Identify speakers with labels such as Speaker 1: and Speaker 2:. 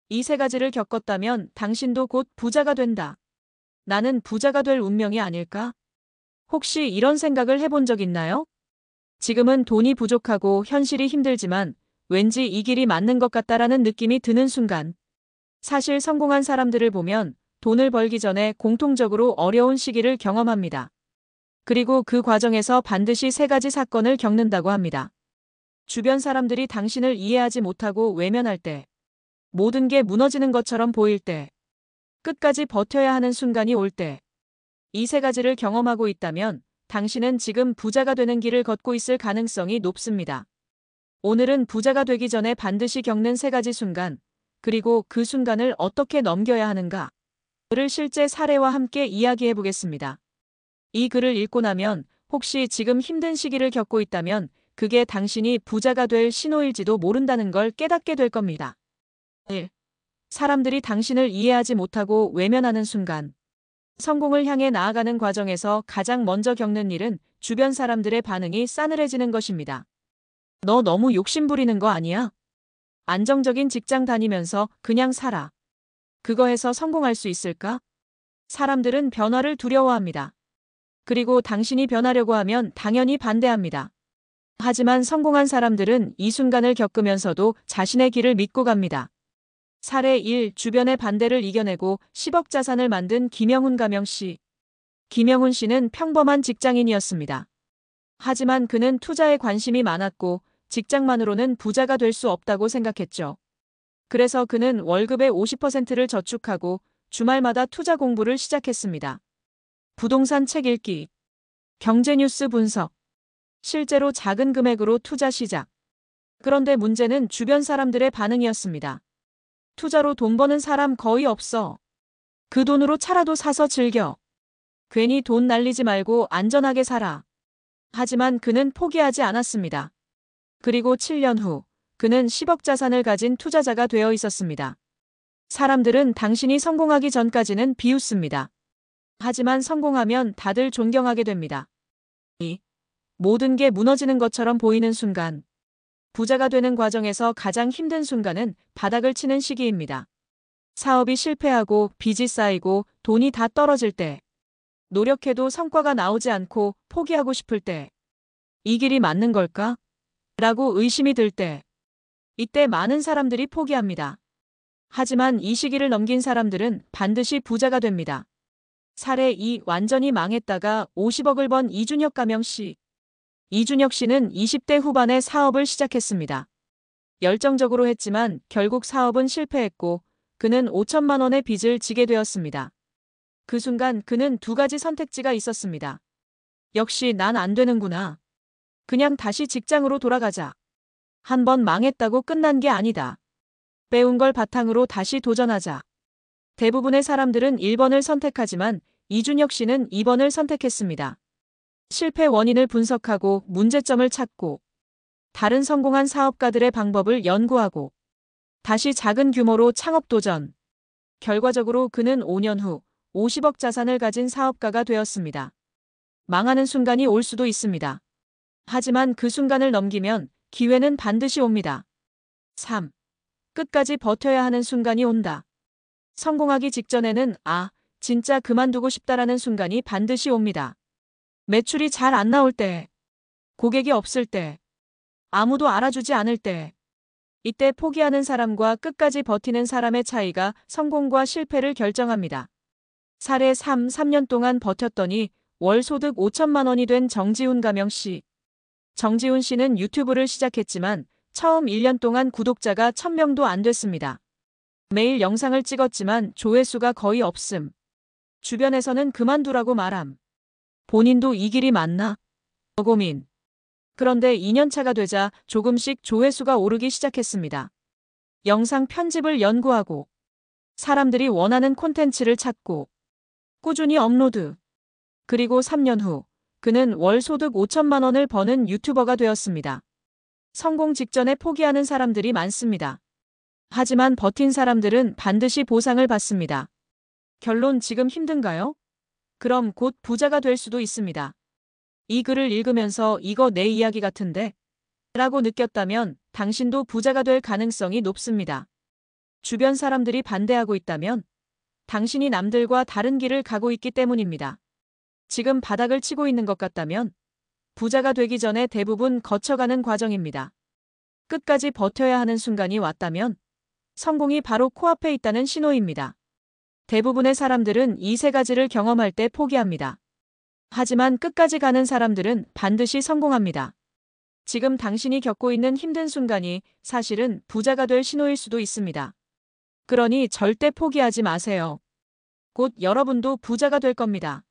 Speaker 1: 이 세 가지를 겪었다면 당신도 곧 부자가 된다. 나는 부자가 될 운명이 아닐까? 혹시 이런 생각을 해본 적 있나요? 지금은 돈이 부족하고 현실이 힘들지만 왠지 이 길이 맞는 것 같다라는 느낌이 드는 순간. 사실 성공한 사람들을 보면 돈을 벌기 전에 공통적으로 어려운 시기를 경험합니다. 그리고 그 과정에서 반드시 세 가지 사건을 겪는다고 합니다. 주변 사람들이 당신을 이해하지 못하고 외면할 때, 모든 게 무너지는 것처럼 보일 때, 끝까지 버텨야 하는 순간이 올 때, 이 세 가지를 경험하고 있다면 당신은 지금 부자가 되는 길을 걷고 있을 가능성이 높습니다. 오늘은 부자가 되기 전에 반드시 겪는 세 가지 순간, 그리고 그 순간을 어떻게 넘겨야 하는가, 를 실제 사례와 함께 이야기해 보겠습니다. 이 글을 읽고 나면 혹시 지금 힘든 시기를 겪고 있다면 그게 당신이 부자가 될 신호일지도 모른다는 걸 깨닫게 될 겁니다. 1. 사람들이 당신을 이해하지 못하고 외면하는 순간. 성공을 향해 나아가는 과정에서 가장 먼저 겪는 일은 주변 사람들의 반응이 싸늘해지는 것입니다. 너 너무 욕심 부리는 거 아니야? 안정적인 직장 다니면서 그냥 살아. 그거 해서 성공할 수 있을까? 사람들은 변화를 두려워합니다. 그리고 당신이 변하려고 하면 당연히 반대합니다. 하지만 성공한 사람들은 이 순간을 겪으면서도 자신의 길을 믿고 갑니다. 사례 1. 주변의 반대를 이겨내고 10억 자산을 만든 김영훈 가명씨. 김영훈 씨는 평범한 직장인이었습니다. 하지만 그는 투자에 관심이 많았고 직장만으로는 부자가 될 수 없다고 생각했죠. 그래서 그는 월급의 50%를 저축하고 주말마다 투자 공부를 시작했습니다. 부동산 책 읽기, 경제뉴스 분석, 실제로 작은 금액으로 투자 시작. 그런데 문제는 주변 사람들의 반응이었습니다. 투자로 돈 버는 사람 거의 없어. 그 돈으로 차라도 사서 즐겨. 괜히 돈 날리지 말고 안전하게 살아. 하지만 그는 포기하지 않았습니다. 그리고 7년 후, 그는 10억 자산을 가진 투자자가 되어 있었습니다. 사람들은 당신이 성공하기 전까지는 비웃습니다. 하지만 성공하면 다들 존경하게 됩니다. 2. 모든 게 무너지는 것처럼 보이는 순간. 부자가 되는 과정에서 가장 힘든 순간은 바닥을 치는 시기입니다. 사업이 실패하고 빚이 쌓이고 돈이 다 떨어질 때, 노력해도 성과가 나오지 않고 포기하고 싶을 때, 이 길이 맞는 걸까? 라고 의심이 들 때, 이때 많은 사람들이 포기합니다. 하지만 이 시기를 넘긴 사람들은 반드시 부자가 됩니다. 사례 2. 완전히 망했다가 50억을 번 이준혁 가명씨. 이준혁 씨는 20대 후반에 사업을 시작했습니다. 열정적으로 했지만 결국 사업은 실패했고 그는 5천만 원의 빚을 지게 되었습니다. 그 순간 그는 두 가지 선택지가 있었습니다. 역시 난 안 되는구나. 그냥 다시 직장으로 돌아가자. 한 번 망했다고 끝난 게 아니다. 배운 걸 바탕으로 다시 도전하자. 대부분의 사람들은 1번을 선택하지만 이준혁 씨는 2번을 선택했습니다. 실패 원인을 분석하고 문제점을 찾고 다른 성공한 사업가들의 방법을 연구하고 다시 작은 규모로 창업 도전. 결과적으로 그는 5년 후 50억 자산을 가진 사업가가 되었습니다. 망하는 순간이 올 수도 있습니다. 하지만 그 순간을 넘기면 기회는 반드시 옵니다. 3. 끝까지 버텨야 하는 순간이 온다. 성공하기 직전에는 진짜 그만두고 싶다라는 순간이 반드시 옵니다. 매출이 잘 안 나올 때, 고객이 없을 때, 아무도 알아주지 않을 때, 이때 포기하는 사람과 끝까지 버티는 사람의 차이가 성공과 실패를 결정합니다. 사례 3년 동안 버텼더니 월 소득 5천만 원이 된 정지훈 가명씨. 정지훈 씨는 유튜브를 시작했지만 처음 1년 동안 구독자가 1000명도 안 됐습니다. 매일 영상을 찍었지만 조회수가 거의 없음. 주변에서는 그만두라고 말함. 본인도 이 길이 맞나? 고민. 그런데 2년차가 되자 조금씩 조회수가 오르기 시작했습니다. 영상 편집을 연구하고 사람들이 원하는 콘텐츠를 찾고 꾸준히 업로드. 그리고 3년 후 그는 월 소득 5천만 원을 버는 유튜버가 되었습니다. 성공 직전에 포기하는 사람들이 많습니다. 하지만 버틴 사람들은 반드시 보상을 받습니다. 결론 지금 힘든가요? 그럼 곧 부자가 될 수도 있습니다. 이 글을 읽으면서 이거 내 이야기 같은데? 라고 느꼈다면 당신도 부자가 될 가능성이 높습니다. 주변 사람들이 반대하고 있다면 당신이 남들과 다른 길을 가고 있기 때문입니다. 지금 바닥을 치고 있는 것 같다면 부자가 되기 전에 대부분 거쳐가는 과정입니다. 끝까지 버텨야 하는 순간이 왔다면 성공이 바로 코앞에 있다는 신호입니다. 대부분의 사람들은 이 세 가지를 경험할 때 포기합니다. 하지만 끝까지 가는 사람들은 반드시 성공합니다. 지금 당신이 겪고 있는 힘든 순간이 사실은 부자가 될 신호일 수도 있습니다. 그러니 절대 포기하지 마세요. 곧 여러분도 부자가 될 겁니다.